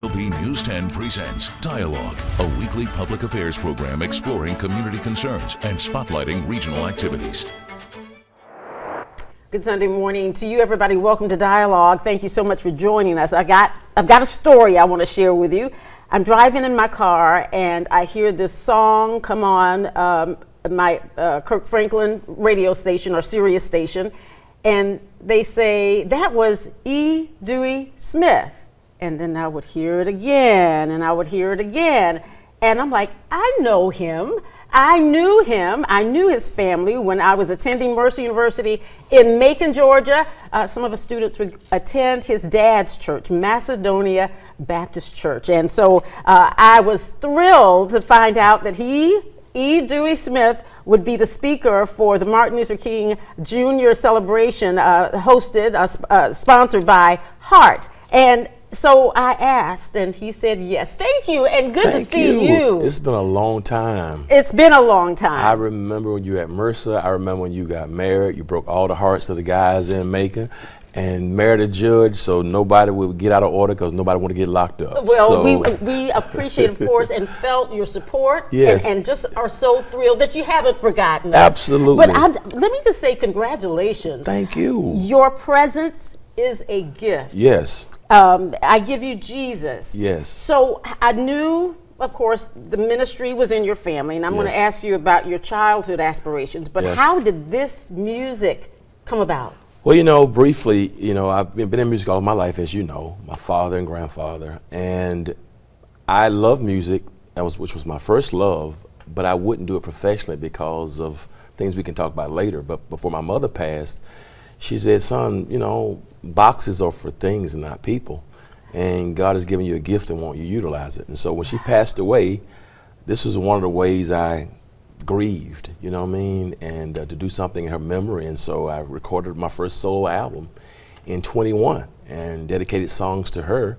LP News 10 presents Dialogue, a weekly public affairs program exploring community concerns and spotlighting regional activities. Good Sunday morning to you, everybody. Welcome to Dialogue. Thank you so much for joining us. I've got a story I want to share with you. I'm driving in my car and I hear this song come on my Kirk Franklin radio station or Sirius station, and they say that was E. Dewey Smith. And then I would hear it again, and I would hear it again. And I'm like, I know him. I knew him. I knew his family when I was attending Mercer University in Macon, Georgia. Some of the students would attend his dad's church, Macedonia Baptist Church. And so I was thrilled to find out that E. Dewey Smith would be the speaker for the Martin Luther King Jr. celebration sponsored by Heart. And so I asked, and he said yes. Thank you, and good to see you. It's been a long time. It's been a long time. I remember when you were at Mercer. I remember when you got married. You broke all the hearts of the guys in Macon and married a judge, so nobody would get out of order because nobody wanted to get locked up. Well, we appreciate, of course, and felt your support. Yes. And just are so thrilled that you haven't forgotten us. Absolutely. But let me just say congratulations. Thank you. Your presence is a gift. Yes. I give you Jesus. Yes. So I knew, of course, the ministry was in your family, and I'm going to ask you about your childhood aspirations, but how did this music come about? Well, briefly, I've been in music all my life, as you know, my father and grandfather, and I love music, which was my first love, but I wouldn't do it professionally because of things we can talk about later. But before my mother passed, she said, son, boxes are for things and not people. And God has given you a gift and want you to utilize it. And so when she passed away, this was one of the ways I grieved, and to do something in her memory. And so I recorded my first solo album in 21 and dedicated songs to her.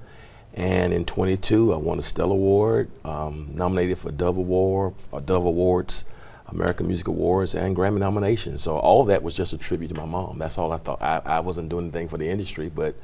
And in 22, I won a Stellar Award, nominated for Dove Awards, American Music Awards, and Grammy nominations. So all that was just a tribute to my mom. That's all I thought. I wasn't doing anything for the industry, but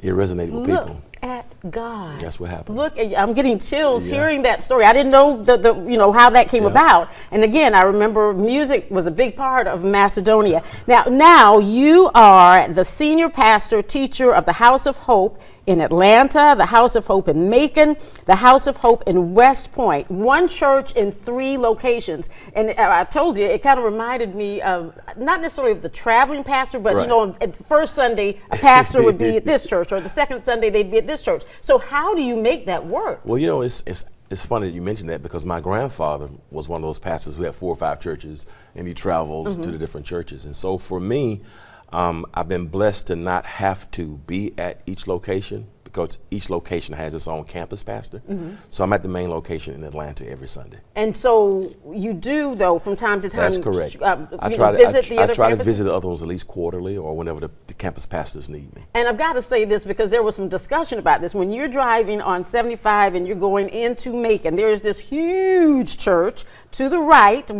it resonated with people. Look at God. That's what happened. Look, I'm getting chills hearing that story. I didn't know how that came about. And again, I remember music was a big part of Macedonia. Now you are the senior pastor, teacher of the House of Hope in Atlanta, the House of Hope in Macon, the House of Hope in West Point, one church in 3 locations. And I told you, it kind of reminded me of, not necessarily of the traveling pastor, but at the first Sunday, a pastor would be at this church, or the second Sunday, they'd be at this church. So how do you make that work? Well, it's funny that you mentioned that, because my grandfather was one of those pastors who had 4 or 5 churches, and he traveled to the different churches. And so for me, I've been blessed to not have to be at each location, because each location has its own campus pastor. So I'm at the main location in Atlanta every Sunday. And so you do, though, from time to time. That's correct. I try to visit the other ones at least quarterly, or whenever the campus pastors need me. And I've got to say this, because there was some discussion about this. When you're driving on 75 and you're going into Macon, there is this huge church to the right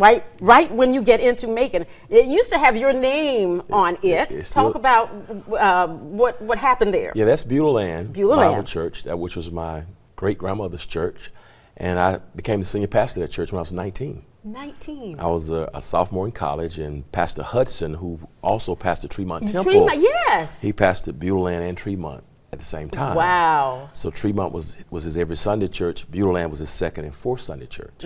when you get into Macon. It used to have your name on it. Talk about what happened there. Yeah, that's Beulah Land Bible Church, which was my great-grandmother's church. And I became the senior pastor of that church when I was 19. 19. I was a sophomore in college, and Pastor Hudson, who also pastored Tremont Temple. Tremont, yes. He pastored Beulah Land and Tremont at the same time. Wow. So Tremont was his every Sunday church. Beulah Land was his second and fourth Sunday church.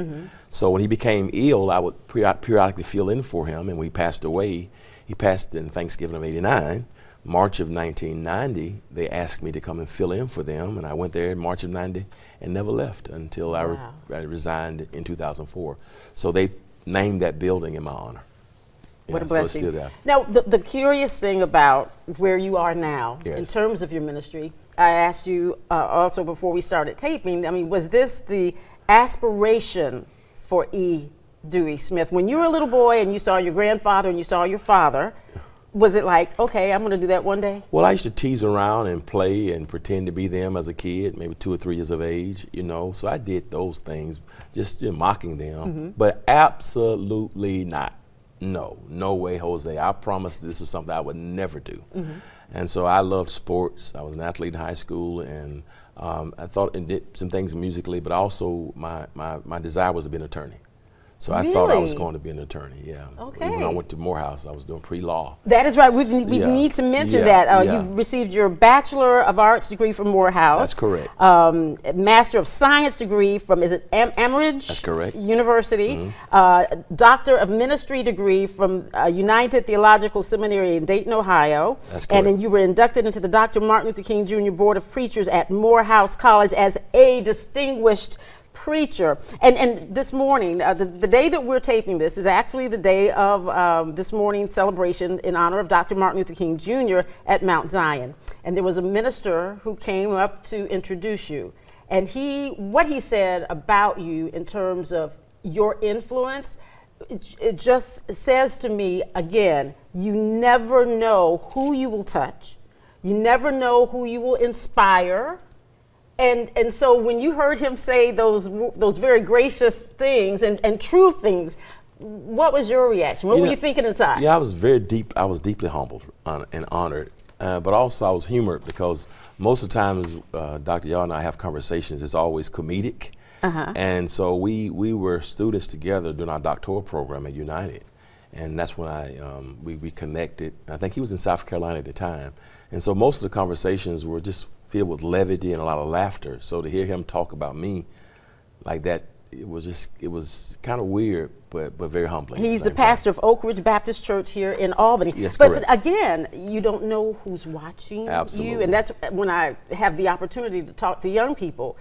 So when he became ill, I would periodically fill in for him, and when he passed away, he passed in Thanksgiving of '89. March of 1990, they asked me to come and fill in for them, and I went there in March of '90 and never left until I resigned in 2004. So they named that building in my honor. What a blessing. So it's still there. Now, the curious thing about where you are now, in terms of your ministry, I asked you also before we started taping, was this the aspiration for E. Dewey Smith? When you were a little boy and you saw your grandfather and you saw your father, was it like, okay, I'm going to do that one day? Well, I used to tease around and play and pretend to be them as a kid, maybe 2 or 3 years of age, So I did those things, just mocking them, but absolutely not. No way, Jose. I promised this was something I would never do. And so I loved sports. I was an athlete in high school, and I thought and did some things musically, but also my desire was to be an attorney. So I thought I was going to be an attorney, yeah. Okay. Even when I went to Morehouse, I was doing pre-law. That is right. We need to mention that. You received your Bachelor of Arts degree from Morehouse. That's correct. Master of Science degree from, is it Amherst? That's correct. University. Doctor of Ministry degree from United Theological Seminary in Dayton, Ohio. That's correct. And then you were inducted into the Dr. Martin Luther King Jr. Board of Preachers at Morehouse College as a distinguished preacher. And this morning, the day that we're taping this is actually the day of this morning's celebration in honor of Dr. Martin Luther King Jr. at Mount Zion. And there was a minister who came up to introduce you. And what he said about you in terms of your influence, it just says to me, again, you never know who you will touch. You never know who you will inspire. And so when you heard him say those very gracious things and true things, what was your reaction? What were you thinking inside? Yeah, I was deeply humbled and honored, but also I was humored because most of the times Dr. Yaw and I have conversations, it's always comedic. And so we were students together during our doctoral program at United. And that's when we connected. I think he was in South Carolina at the time. And so most of the conversations were just filled with levity and a lot of laughter. So to hear him talk about me like that, it was kind of weird, but very humbling. He's the pastor of Oak Ridge Baptist Church here in Albany. Yes, but correct. Again, you don't know who's watching you. And that's when I have the opportunity to talk to young people.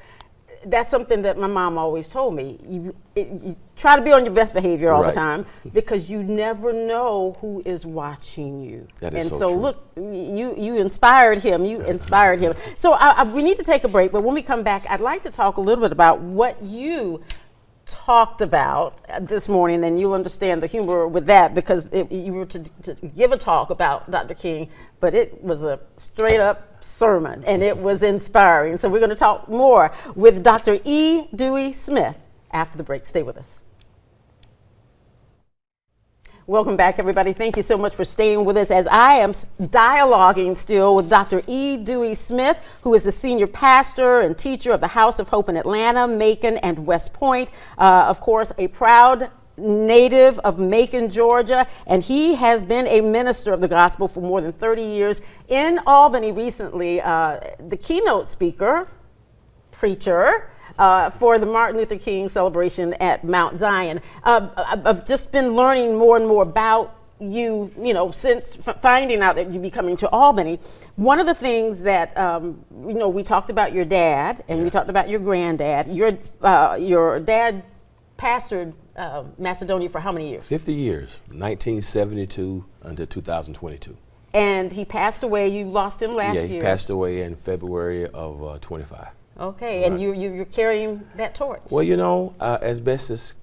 That's something that my mom always told me. You try to be on your best behavior all the time because you never know who is watching you. That is and so so true. Look, you inspired him. You inspired him. So we need to take a break, but when we come back, I'd like to talk a little bit about what you talked about this morning, and you'll understand the humor with that because you were to give a talk about Dr. King, but it was a straight up sermon and it was inspiring. So we're going to talk more with Dr. E. Dewey Smith after the break. Stay with us. Welcome back, everybody. Thank you so much for staying with us as I am dialoguing still with Dr. E. Dewey Smith, who is the senior pastor and teacher of the House of Hope in Atlanta, Macon, and West Point. Of course, a proud native of Macon, Georgia, and he has been a minister of the gospel for more than 30 years. In Albany recently, the keynote speaker, preacher, for the Martin Luther King celebration at Mount Zion. I've just been learning more and more about you, since finding out that you'd be coming to Albany. One of the things that, we talked about your dad and we talked about your granddad. Your dad pastored Macedonia for how many years? 50 years, 1972 until 2022. And he passed away, you lost him last year. Yeah, he passed away in February of 25. Okay, right. And you're carrying that torch. Well, as best as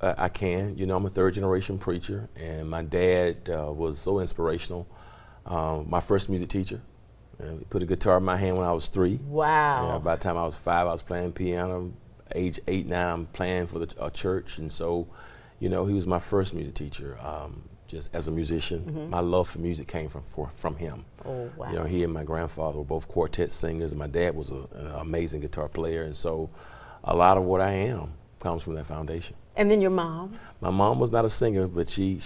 I can. I'm a third generation preacher, and my dad was so inspirational. My first music teacher. He put a guitar in my hand when I was 3. Wow. By the time I was 5, I was playing piano. Age 8, 9, I'm playing for the church, and so, he was my first music teacher. Just as a musician, my love for music came from him. Oh, wow. He and my grandfather were both quartet singers, and my dad was an amazing guitar player, and so a lot of what I am comes from that foundation. And then your mom? My mom was not a singer, but she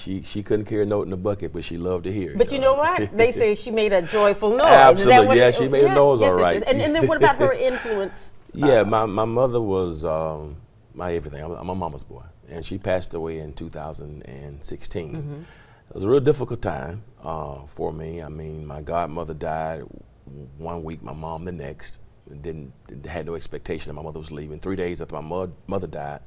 couldn't carry a note in the bucket, but she loved to hear it. But you know what? They say she made a joyful noise. Absolutely, yeah, she made a noise all right. And then what about her influence? Yeah, my mother was my everything. I'm a mama's boy, and she passed away in 2016. It was a real difficult time for me. I mean, my godmother died one week, my mom the next. Had no expectation that my mother was leaving. 3 days after my mother died,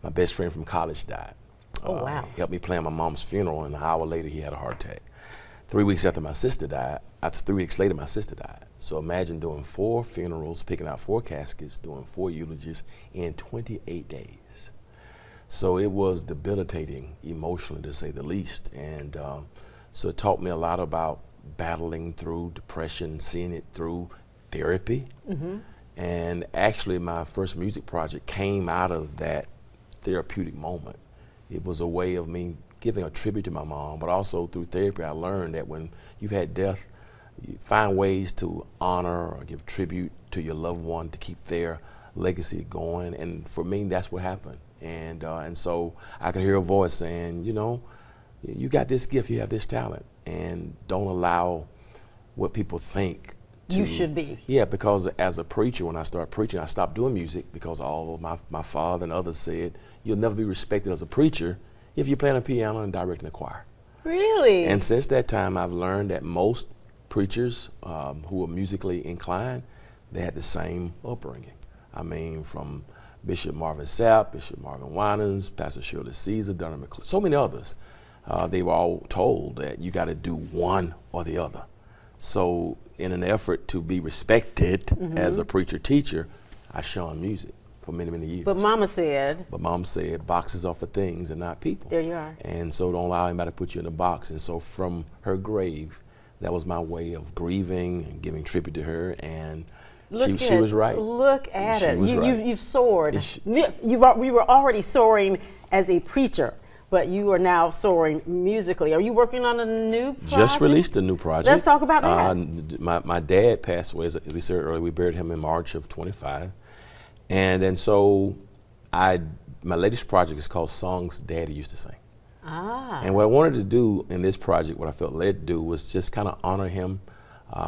my best friend from college died. Oh, wow. He helped me plan my mom's funeral, and an hour later he had a heart attack. 3 weeks after my sister died, 3 weeks later my sister died. So imagine doing 4 funerals, picking out 4 caskets, doing 4 eulogies in 28 days. So it was debilitating emotionally, to say the least. And so it taught me a lot about battling through depression, seeing it through therapy. And actually my first music project came out of that therapeutic moment. It was a way of me giving a tribute to my mom, but also through therapy, I learned that when you've had death, you find ways to honor or give tribute to your loved one to keep their legacy going. And for me, that's what happened. And so I could hear a voice saying, you know, you got this gift, you have this talent, and don't allow what people think you should be. Yeah, because as a preacher, when I started preaching, I stopped doing music because all of my father and others said, you'll never be respected as a preacher if you're playing a piano and directing a choir. Really? And since that time, I've learned that most preachers who are musically inclined, they had the same upbringing. I mean, from Bishop Marvin Sapp, Bishop Marvin Winans, Pastor Shirley Caesar, Dunham McClure, so many others. They were all told that you got to do one or the other. So in an effort to be respected as a preacher-teacher, I shunned music for many, many years. But Mama said. But Mom said boxes are for things and not people. There you are. And so don't allow anybody to put you in a box. And so from her grave, that was my way of grieving and giving tribute to her. And she was right. Look at it. You've soared. We were already soaring as a preacher, but you are now soaring musically. Are you working on a new project? Just released a new project. Let's talk about that. My dad passed away, as we said earlier. We buried him in March of 25. And so my latest project is called Songs Daddy Used to Sing. Ah. And what I wanted to do in this project, what I felt led to do, was just kind of honor him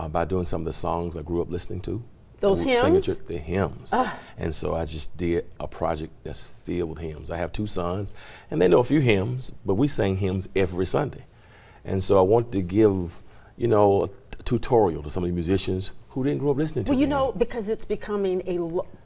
by doing some of the songs I grew up listening to. Those hymns? The hymns. And so I just did a project that's filled with hymns. I have 2 sons, and they know a few hymns, but we sing hymns every Sunday. And so I wanted to give, you know, a tutorial to some of the musicians who didn't grow up listening to Well, you them. know, because it's becoming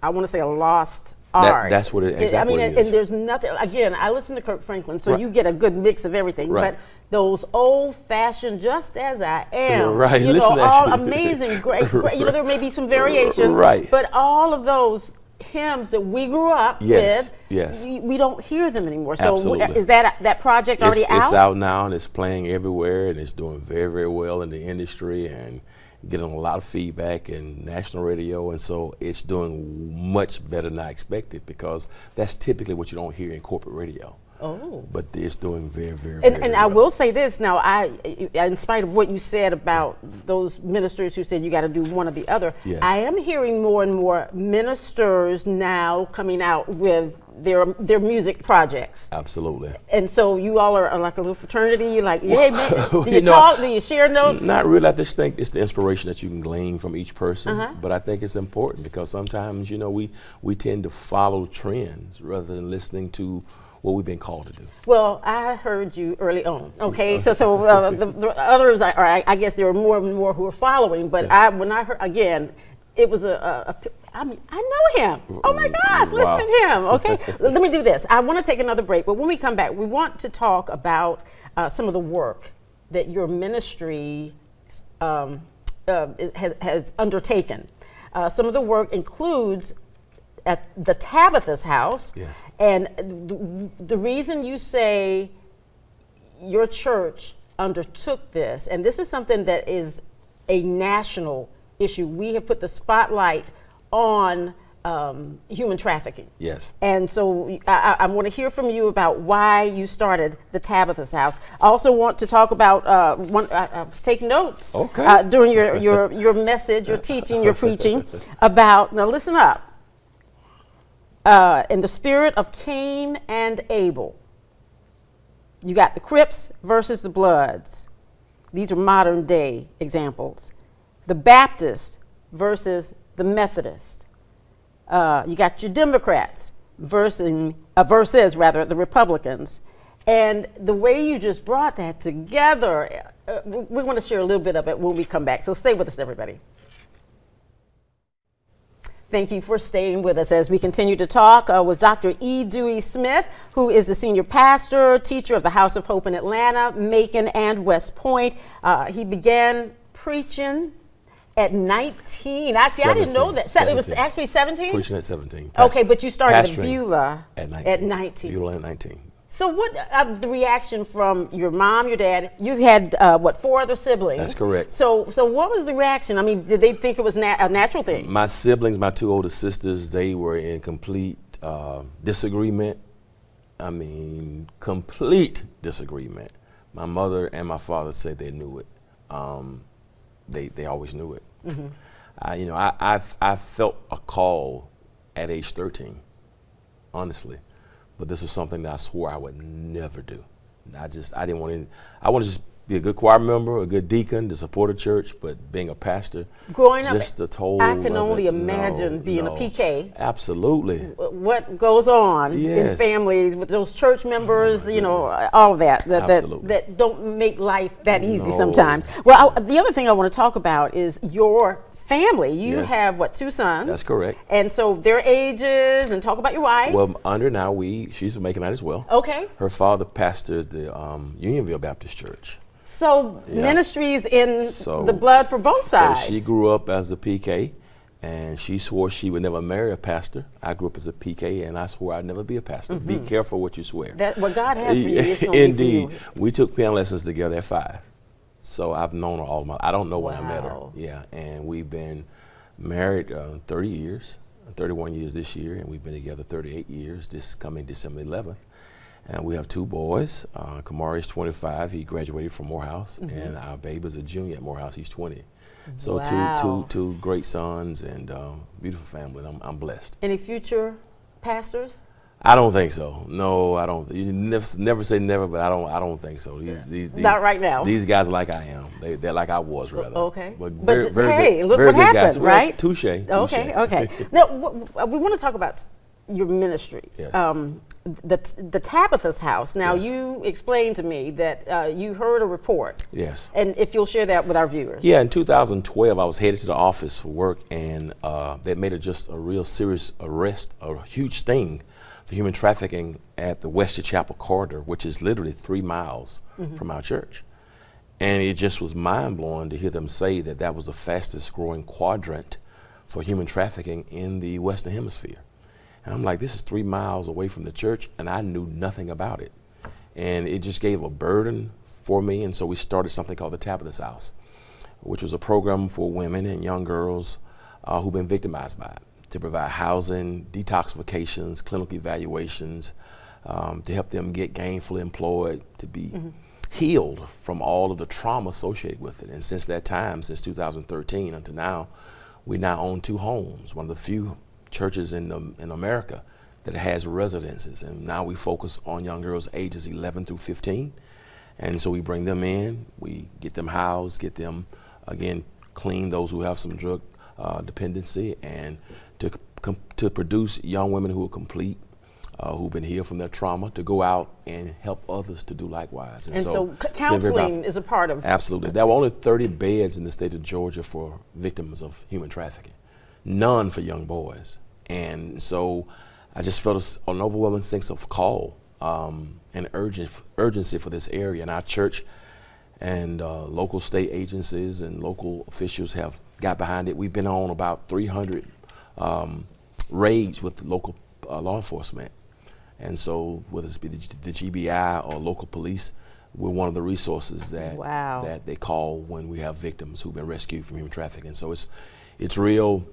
I want to say a lost art. That's what it exactly I mean, is. and there's nothing, again, I listen to Kirk Franklin, so you get a good mix of everything. Right. But those old-fashioned, just as I am, Right. you Listen know, to all that. amazing, great, you know, there may be some variations, Right. but all of those hymns that we grew up with, we don't hear them anymore. So Absolutely. is that project already out? It's out now, and it's playing everywhere, and it's doing very, very well in the industry, and getting a lot of feedback in national radio, and so it's doing much better than I expected, because that's typically what you don't hear in corporate radio. Oh. But it's doing very, very, and very I well. will say this now, in spite of what you said about those ministers who said you got to do one or the other, Yes. I am hearing more and more ministers now coming out with their music projects. Absolutely. And so you all are like a little fraternity. You're like, hey, man, do you You know, talk? Do you share notes? Not really. I just think it's the inspiration that you can glean from each person. But I think it's important, because sometimes, you know, we tend to follow trends rather than listening to what we've been called to do. Well, I heard you early on. Okay, so the others, I guess there are more and more who are following. But when I heard again, it was I mean, I know him. Oh my gosh, listen to him. Okay, let me do this. I want to take another break, but when we come back, we want to talk about some of the work that your ministry has undertaken. Some of the work includes at the Tabitha's house. Yes. And the reason you say your church undertook this, and this is something that is a national issue, we have put the spotlight on human trafficking. Yes. And so I want to hear from you about why you started the Tabitha's house. I also want to talk about I was taking notes during your message, your teaching, your preaching about, now listen up, in the spirit of Cain and Abel. You got the Crips versus the Bloods. These are modern day examples. The Baptists versus the Methodists. You got your Democrats versus the Republicans. And the way you just brought that together, we want to share a little bit of it when we come back. So stay with us, everybody. Thank you for staying with us as we continue to talk with Dr. E. Dewey Smith, who is the senior pastor, teacher of the House of Hope in Atlanta, Macon, and West Point. He began preaching at 19. Actually, I didn't know that. 17. It was actually 17? Preaching at 17. Okay, but you started at Pastoring Beulah at 19. At 19. Beulah at 19. So what the reaction from your mom, your dad? You had 4 other siblings. That's correct. So what was the reaction? I mean, did they think it was a natural thing? My siblings, my 2 older sisters, they were in complete disagreement. I mean, complete disagreement. My mother and my father said they knew it. They always knew it. Mm-hmm. I felt a call at age 13, honestly, but this was something that I swore I would never do. I didn't want to. I want to just be a good choir member, a good deacon, to support a church, but being a pastor, growing up, just a total. I can only imagine being a PK. Absolutely. What goes on in families with those church members, all of that that don't make life that easy sometimes. Well, the other thing I want to talk about is your family. You have, what, 2 sons? That's correct. And so their ages, and talk about your wife. Well, under now, she's making that as well. Okay. Her father pastored the Unionville Baptist Church. So ministries in the blood for both sides. So she grew up as a PK, and she swore she would never marry a pastor. I grew up as a PK, and I swore I'd never be a pastor. Mm-hmm. Be careful what you swear. That what God has for you is going to Indeed. Be for you. We took piano lessons together at 5. So I've known her all my life. I don't know when I met her. Yeah, and we've been married 30 years, 31 years this year, and we've been together 38 years, this coming December 11th. And we have 2 boys. Kamari is 25. He graduated from Morehouse, and our baby is a junior at Morehouse. He's 20. So two great sons and beautiful family. And I'm blessed. Any future pastors? I don't think so. No, I don't. You never say never, but I don't think so. These not right now. These guys are like I am. They're like I was, rather. Okay. But very hey, good, look very what good happened, guys. right? Touche. Okay. Now, we want to talk about your ministries. Yes. The Tabitha's House. Now, you explained to me that you heard a report. Yes. And if you'll share that with our viewers. Yeah, in 2012, I was headed to the office for work, and they made just a real serious arrest, a huge sting for human trafficking at the West Chapel corridor, which is literally 3 miles from our church. And it just was mind-blowing to hear them say that was the fastest growing quadrant for human trafficking in the Western Hemisphere. And I'm like, this is 3 miles away from the church, and I knew nothing about it. And it just gave a burden for me, and so we started something called the Tabitha's House, which was a program for women and young girls who've been victimized by it, to provide housing, detoxifications, clinical evaluations, to help them get gainfully employed, to be healed from all of the trauma associated with it. And since that time, since 2013 until now, we now own 2 homes, one of the few churches in America that has residences. And now we focus on young girls ages 11 through 15. And so we bring them in, we get them housed, get them, again, clean, those who have some drug dependency, and to produce young women who are complete, who've been healed from their trauma, to go out and help others to do likewise. And so counseling is a part of. Absolutely. There were only 30 beds in the state of Georgia for victims of human trafficking, none for young boys. And so I just felt an overwhelming sense of call and urgency for this area. And our church and local state agencies and local officials have got behind it. We've been on about 300 raids with local law enforcement. And so whether it's be the GBI or local police, we're one of the resources that they call when we have victims who've been rescued from human trafficking. So it's real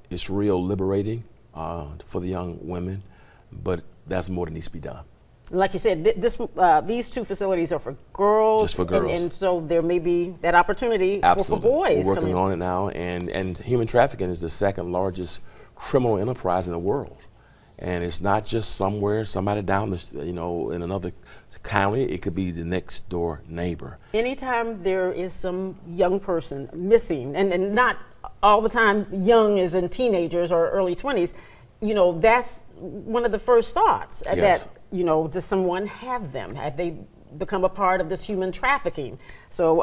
liberating for the young women, but that's more that needs to be done. Like you said, these 2 facilities are for girls. Just for girls. And so there may be that opportunity for boys. We're working on it now, and human trafficking is the 2nd largest criminal enterprise in the world. And it's not just somebody down in another county. It could be the next door neighbor. Anytime there is some young person missing, and not all the time young as in teenagers or early 20s, that's one of the first thoughts. Yes. That, does someone have them? Have they become a part of this human trafficking? So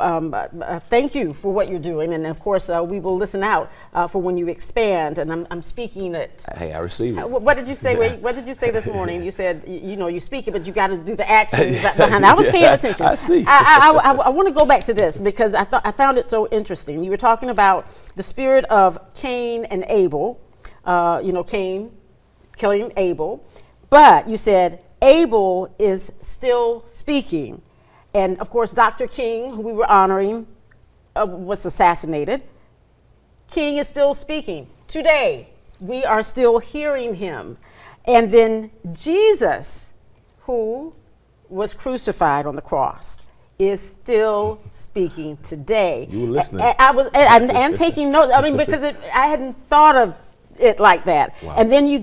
thank you for what you're doing, and of course we will listen out for when you expand. And I'm speaking at. Hey, I receive it. What did you say? What did you say this morning? You said you speak it, but you got to do the actions behind. I was paying attention. I see. I want to go back to this because I found it so interesting. You were talking about the spirit of Cain and Abel. Cain killing Abel, but you said Abel is still speaking. And of course, Dr. King, who we were honoring, was assassinated. King is still speaking. Today, we are still hearing him. And then Jesus, who was crucified on the cross, is still speaking today. You were listening. I was and taking notes. I mean, because I hadn't thought of it like that. Wow. And then you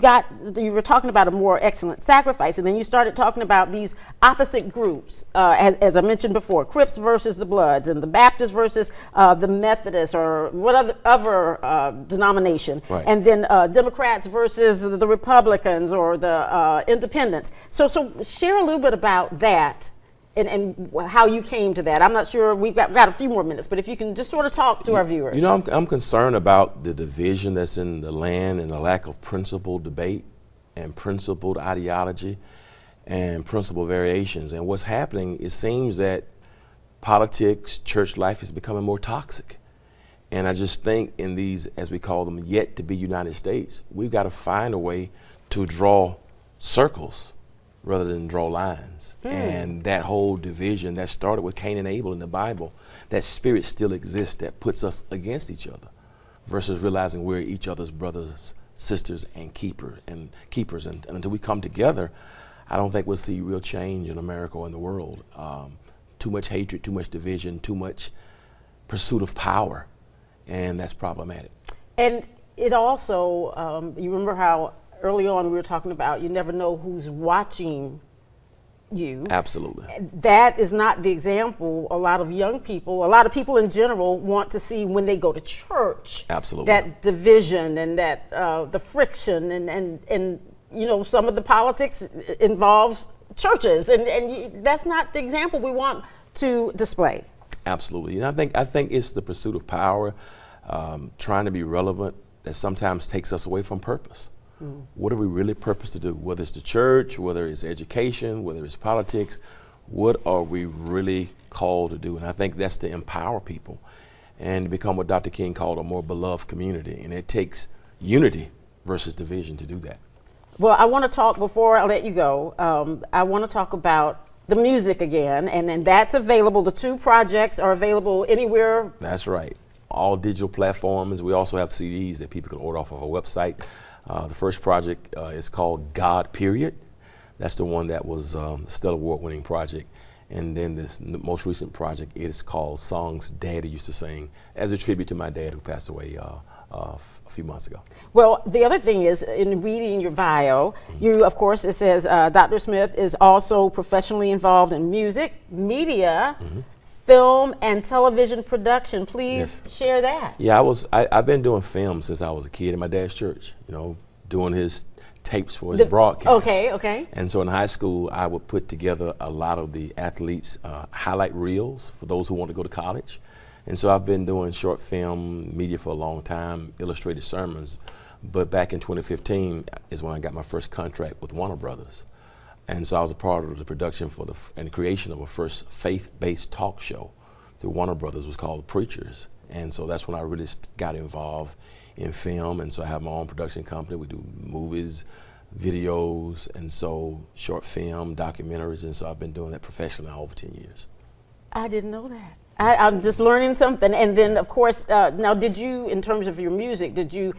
were talking about a more excellent sacrifice, and then you started talking about these opposite groups, as I mentioned before, Crips versus the Bloods, and the Baptists versus the Methodists, or what other denomination, right. and then Democrats versus the Republicans or the Independents. So share a little bit about that. And how you came to that. I'm not sure, we've got a few more minutes, but if you can just sort of talk to our viewers. You know, I'm concerned about the division that's in the land and the lack of principled debate and principled ideology and principle variations. And what's happening, it seems that politics, church life is becoming more toxic. And I just think in these, as we call them, yet to be United States, we've got to find a way to draw circles rather than draw lines. And that whole division that started with Cain and Abel in the Bible, that spirit still exists that puts us against each other versus realizing we're each other's brothers, sisters, and keepers. And until we come together, I don't think we'll see real change in America or in the world. Too much hatred, too much division, too much pursuit of power, and that's problematic. And it also, you remember how early on we were talking about you never know who's watching you. Absolutely. That is not the example a lot of young people, a lot of people in general want to see when they go to church. Absolutely. That division and that the friction and you know, some of the politics involves churches, and that's not the example we want to display. Absolutely. And I think it's the pursuit of power, trying to be relevant, that sometimes takes us away from purpose. What are we really purposed to do? Whether it's the church, whether it's education, whether it's politics, what are we really called to do? And I think that's to empower people and to become what Dr. King called a more beloved community. And it takes unity versus division to do that. Well, I want to talk, before I let you go, I want to talk about the music again, and that's available. The two projects are available anywhere. That's right. All digital platforms. We also have CDs that people can order off of our website. The first project is called God, Period. That's the one that was the Stellar Award-winning project. And then this most recent project is called Songs Daddy Used to Sing, as a tribute to my dad who passed away a few months ago. Well, the other thing is, in reading your bio, you, of course, it says Dr. Smith is also professionally involved in music, media, film, and television production. Please share that. Yeah, I've been doing film since I was a kid in my dad's church, you know, doing his tapes for his broadcast. Okay. And so in high school, I would put together a lot of the athletes' highlight reels for those who want to go to college. And so I've been doing short film media for a long time, illustrated sermons. But back in 2015 is when I got my first contract with Warner Brothers. And so I was a part of the production for and creation of a first faith-based talk show through Warner Brothers. It was called The Preachers. And so that's when I really got involved in film. And so I have my own production company. We do movies, videos, and so short film, documentaries. And so I've been doing that professionally now over 10 years. I didn't know that. I'm just learning something. And then, of course, now did you, in terms of your music, did you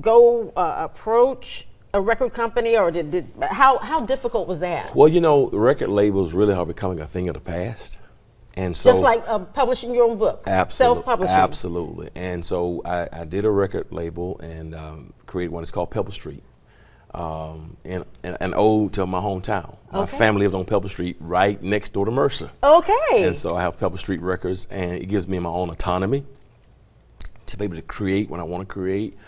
go approach a record company, or how difficult was that? Well, you know, record labels really are becoming a thing of the past. And so, just like publishing your own books, self-publishing. Absolutely. And so I did a record label and created one. It's called Pebble Street, and an ode to my hometown. My family lived on Pebble Street, right next door to Mercer. Okay. And so I have Pebble Street Records, and it gives me my own autonomy to be able to create when I want to create,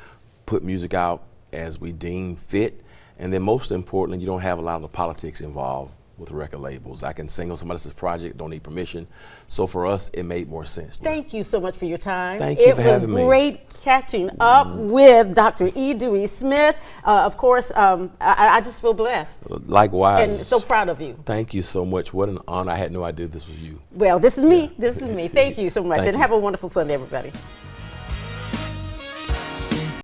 put music out as we deem fit, and then most importantly, you don't have a lot of the politics involved with record labels. I can sing on somebody else's project, don't need permission. So for us, it made more sense. Thank you so much for your time. Thank you for having me. It was great catching up with Dr. E. Dewey Smith. Of course, I just feel blessed. Likewise. And so proud of you. Thank you so much. What an honor. I had no idea this was you. Well, this is me. This is me. Thank you so much. Thank and you. Have a wonderful Sunday, everybody.